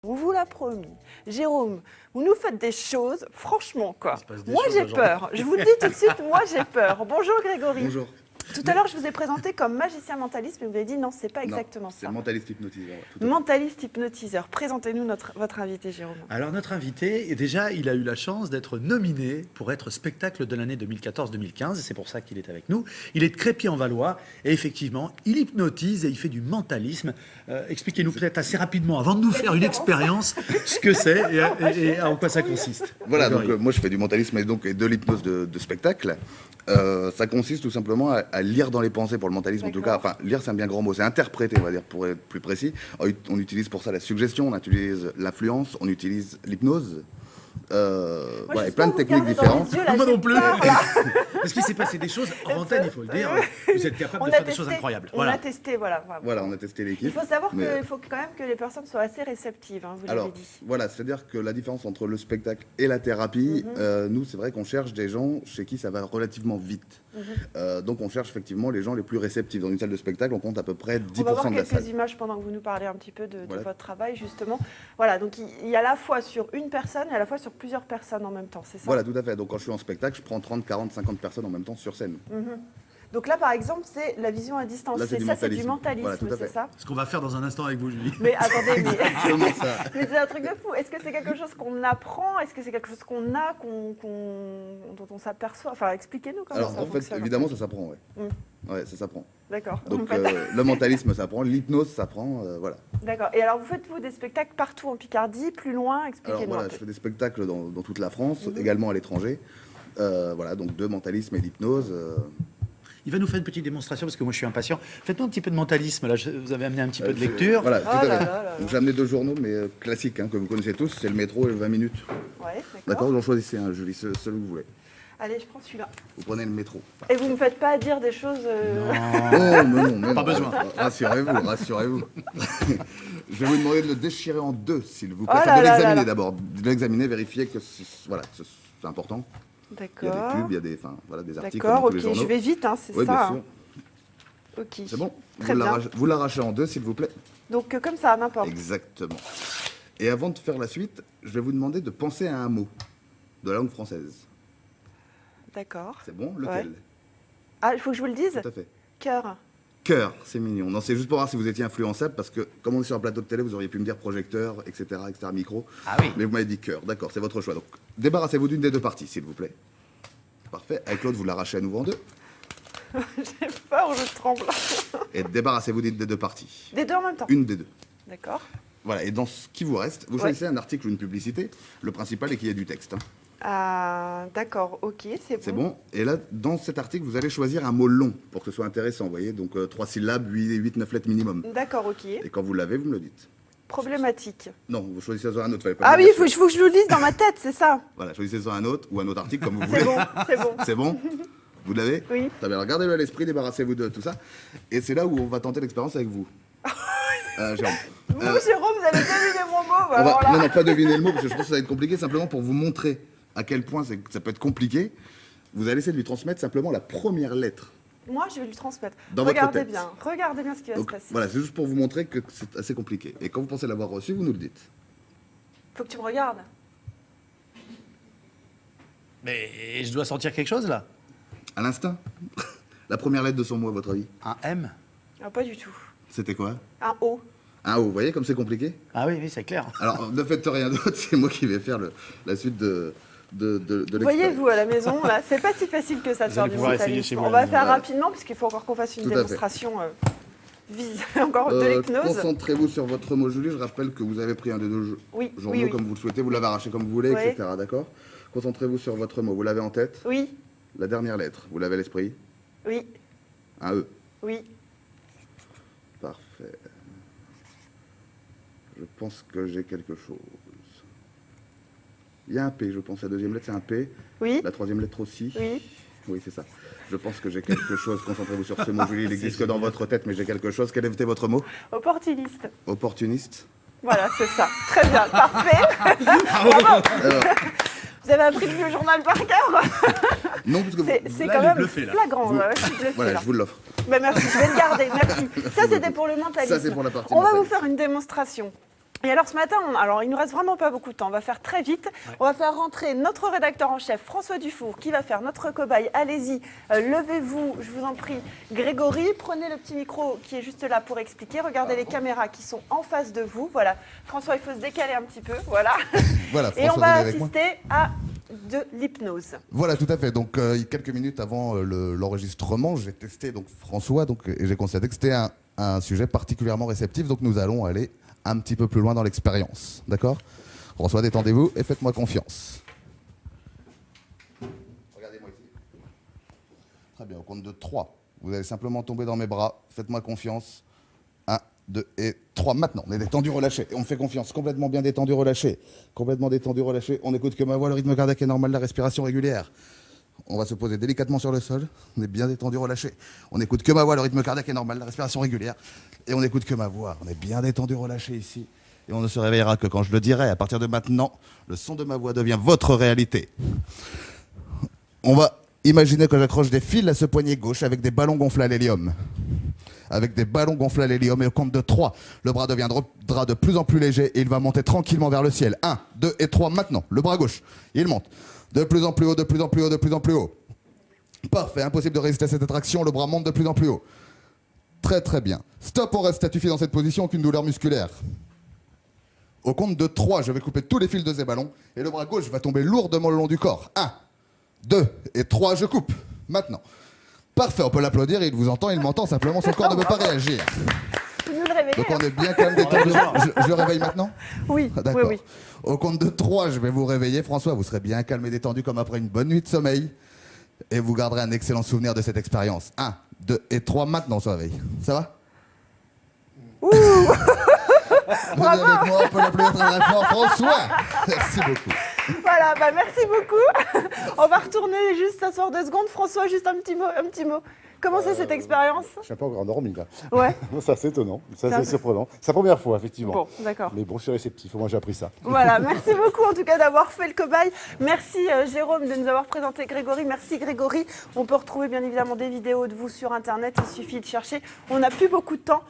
On vous l'a promis. Jérôme, vous nous faites des choses, franchement, quoi. Moi, j'ai choses, peur. Je vous le dis tout de suite, moi, j'ai peur. Bonjour, Grégory. Bonjour. Tout à l'heure, je vous ai présenté comme magicien mentaliste, mais vous avez dit non, c'est pas exactement ça. C'est mentaliste hypnotiseur. Mentaliste hypnotiseur. Présentez-nous votre invité, Jérôme. Alors, notre invité, déjà, il a eu la chance d'être nominé pour être spectacle de l'année 2014-2015, et c'est pour ça qu'il est avec nous. Il est de Crépy-en-Valois, et effectivement, il hypnotise et il fait du mentalisme. Expliquez-nous peut-être assez rapidement, avant de nous faire une expérience, ce que c'est et en quoi ça consiste. Voilà, donc moi je fais du mentalisme et de l'hypnose de spectacle. Ça consiste tout simplement à lire dans les pensées pour le mentalisme, en tout cas. Enfin, lire c'est un bien grand mot, c'est interpréter, on va dire, pour être plus précis. On utilise pour ça la suggestion, on utilise l'influence, on utilise l'hypnose. Voilà, et plein de techniques différentes. Moi non plus. Parce qu'il s'est passé des choses en antenne, il faut le dire. Vous êtes capable de faire des choses incroyables. On a testé, voilà. Voilà, on a testé l'équipe. Il faut savoir qu'il faut quand même que les personnes soient assez réceptives, hein, vous l'avez dit. Voilà, c'est-à-dire que la différence entre le spectacle et la thérapie, nous, c'est vrai qu'on cherche des gens chez qui ça va relativement vite. Donc on cherche effectivement les gens les plus réceptifs. Dans une salle de spectacle, on compte à peu près 10% de la salle. On va voir quelques images pendant que vous nous parlez un petit peu de votre travail, justement. Voilà, donc il y a à la fois sur une personne et à la fois sur plusieurs personnes en même temps, c'est ça? Voilà, tout à fait. Donc quand je suis en spectacle, je prends 30, 40, 50 personnes en même temps sur scène. Donc là, par exemple, c'est la vision à distance. C'est ça, c'est du mentalisme, voilà, c'est ça? Ce qu'on va faire dans un instant avec vous, Julie. Mais attendez, ça. mais c'est un truc de fou. Est-ce que c'est quelque chose qu'on apprend? Est-ce que c'est quelque chose qu'on a, dont on s'aperçoit? Enfin, expliquez-nous comment ça fonctionne. Alors, en fait, évidemment, ça s'apprend, ouais. Ouais, ça s'apprend. D'accord. Donc, le mentalisme s'apprend, l'hypnose s'apprend, voilà. D'accord. Et alors, vous faites-vous des spectacles partout en Picardie, plus loin? Expliquez-nous. Alors, voilà, je fais des spectacles dans toute la France, également à l'étranger. Voilà, donc de mentalisme et d'hypnose. Il va nous faire une petite démonstration parce que moi je suis impatient. Faites-nous un petit peu de mentalisme. Là, vous avez amené un petit peu de lecture. Voilà, tout à fait. Donc j'ai amené 2 journaux, mais classiques, hein, que vous connaissez tous. C'est le métro et le 20 minutes. Ouais, d'accord. Vous en choisissez un, Julie, celui que vous voulez. Allez, je prends celui-là. Vous prenez le métro. Et vous ne me faites pas dire des choses... Oh, mais non. Pas besoin. Rassurez-vous. Je vais vous demander de le déchirer en 2, s'il vous plaît. Oh Enfin, de l'examiner d'abord. De l'examiner, vérifier que c'est important. D'accord. Il y a des pubs, il y a des articles. D'accord, ok, je vais vite, hein, c'est oui, ça. Bien sûr. Ok. C'est bon. Très bien. Vous l'arrachez en 2, s'il vous plaît. Donc comme ça, n'importe. Exactement. Et avant de faire la suite, je vais vous demander de penser à un mot de la langue française. D'accord. C'est bon? Lequel? Ah, il faut que je vous le dise? Tout à fait. Cœur. Cœur, c'est mignon. Non, c'est juste pour voir si vous étiez influençable, parce que comme on est sur un plateau de télé, vous auriez pu me dire projecteur, etc., micro. Ah oui. Mais vous m'avez dit cœur. D'accord, c'est votre choix. Donc, débarrassez-vous d'une des 2 parties, s'il vous plaît. Parfait. Avec l'autre, vous l'arrachez à nouveau en 2. J'ai peur, je tremble. Et débarrassez-vous des 2 parties. Des 2 en même temps? Une des 2. D'accord. Voilà, et dans ce qui vous reste, vous choisissez un article ou une publicité. Le principal est qu'il y ait du texte. Hein. Ah, d'accord, ok, c'est bon. C'est bon. Et là, dans cet article, vous allez choisir un mot long pour que ce soit intéressant, vous voyez. Donc 3 syllabes, 8, 9 lettres minimum. D'accord, ok. Et quand vous l'avez, vous me le dites. Problématique. Non, vous choisissez sur un autre. Ah oui, il faut que je le lise dans ma tête, c'est ça? Voilà, choisissez sur un autre ou un autre article comme vous voulez. C'est bon. C'est bon? Vous l'avez? Oui. Très bien, regardez-le à l'esprit, débarrassez-vous de tout ça. Et c'est là où on va tenter l'expérience avec vous. Jérôme. Vous, Jérôme, vous avez deviné mon mot. Non, pas deviner le mot, parce que je pense que ça va être compliqué, simplement pour vous montrer à quel point ça peut être compliqué. Vous allez essayer de lui transmettre simplement la première lettre. Moi, je vais lui transmettre. Dans votre tête. Regardez bien ce qui va se passer. Voilà, c'est juste pour vous montrer que c'est assez compliqué. Et quand vous pensez l'avoir reçu, vous nous le dites. Faut que tu me regardes. Mais je dois sentir quelque chose là? À l'instinct. La première lettre de son mot, à votre avis? Un M? Ah, pas du tout. C'était quoi? Un O. Un O, vous voyez comme c'est compliqué? Ah oui, c'est clair. Alors, ne faites rien d'autre, c'est moi qui vais faire la suite de l'expérience. Voyez-vous à la maison, là, c'est pas si facile que ça de faire du mentalisme. On va faire rapidement, puisqu'il faut encore qu'on fasse une démonstration encore de l'hypnose. Concentrez-vous sur votre mot, Julie. Je rappelle que vous avez pris un des 2 journaux comme vous le souhaitez, vous l'avez arraché comme vous voulez, etc. D'accord? Concentrez-vous sur votre mot. Vous l'avez en tête? Oui. La dernière lettre, vous l'avez à l'esprit? Oui. Un E? Oui. Parfait. Je pense que j'ai quelque chose. Il y a un P, je pense. La 2e lettre, c'est un P. Oui. La 3e lettre aussi. Oui. Oui, c'est ça. Je pense que j'ai quelque chose. Concentrez-vous sur ce mot, Julie. Il n'existe que dans votre tête, mais j'ai quelque chose. Quel était votre mot? Opportuniste. Opportuniste. Voilà, c'est ça. Très bien, parfait. Bravo. Vous avez appris le journal par cœur? Non, parce que c'est quand même flagrant. Voilà, je vous l'offre. Merci, je vais le garder, merci. Ça, c'était pour le mentalisme. Ça, c'est pour la partie On va vous mentalisme. faire une démonstration. Et alors ce matin, il nous reste vraiment pas beaucoup de temps, on va faire très vite. Ouais. On va faire rentrer notre rédacteur en chef, François Dufour, qui va faire notre cobaye. Allez-y, levez-vous, je vous en prie. Grégory, prenez le petit micro qui est juste là pour expliquer. Regardez les caméras qui sont en face de vous. Voilà, François, il faut se décaler un petit peu, voilà. Voilà, et on va assister à de l'hypnose. Voilà, tout à fait. Donc quelques minutes avant l'enregistrement, j'ai testé donc François et j'ai constaté que c'était un sujet particulièrement réceptif. Donc nous allons aller un petit peu plus loin dans l'expérience. D'accord? François, détendez-vous et faites-moi confiance. Regardez-moi ici. Très bien, au compte de 3. Vous allez simplement tomber dans mes bras. Faites-moi confiance. 1, 2 et 3. Maintenant, on est détendu, relâché. Et on me fait confiance. Complètement bien détendu, relâché. Complètement détendu, relâché. On écoute que ma voix, le rythme cardiaque est normal, la respiration régulière. On va se poser délicatement sur le sol. On est bien détendu, relâché. On écoute que ma voix, le rythme cardiaque est normal, la respiration régulière. Et on écoute que ma voix. On est bien détendu, relâché ici. Et on ne se réveillera que quand je le dirai. À partir de maintenant, le son de ma voix devient votre réalité. On va imaginer que j'accroche des fils à ce poignet gauche avec des ballons gonflés à l'hélium. Avec des ballons gonflés à l'hélium. Et au compte de 3, le bras deviendra de plus en plus léger et il va monter tranquillement vers le ciel. 1, 2 et 3. Maintenant, le bras gauche, il monte. De plus en plus haut, de plus en plus haut, de plus en plus haut. Parfait, impossible de résister à cette attraction, le bras monte de plus en plus haut. Très très bien. Stop, on reste statifié dans cette position, aucune douleur musculaire. Au compte de 3, je vais couper tous les fils de ces ballons et le bras gauche va tomber lourdement le long du corps. 1, 2 et 3, je coupe. Maintenant. Parfait, on peut l'applaudir, il vous entend, il m'entend, simplement son corps ne veut pas réagir. Donc on est bien calme, détendu. Je le réveille maintenant? Oui, d'accord. Oui. Au compte de 3, je vais vous réveiller. François, vous serez bien calme et détendu comme après une bonne nuit de sommeil. Et vous garderez un excellent souvenir de cette expérience. 1, 2 et 3, maintenant on se réveille. Ça va? Ouh. Vous êtes avec moi, on peut l'applaudir très fort. François, merci beaucoup. Voilà, merci beaucoup. On va retourner juste s'asseoir 2 secondes. François, juste un petit mot. Comment c'est cette expérience? Je ne suis pas encore endormi là. Ouais. Ça c'est étonnant, ça c'est surprenant. C'est la première fois effectivement. Bon, d'accord. Mais bon, je suis réceptif, moi j'ai appris ça. Voilà, merci beaucoup en tout cas d'avoir fait le cobaye. Merci Jérôme de nous avoir présenté Grégory. Merci Grégory. On peut retrouver bien évidemment des vidéos de vous sur internet, il suffit de chercher. On n'a plus beaucoup de temps.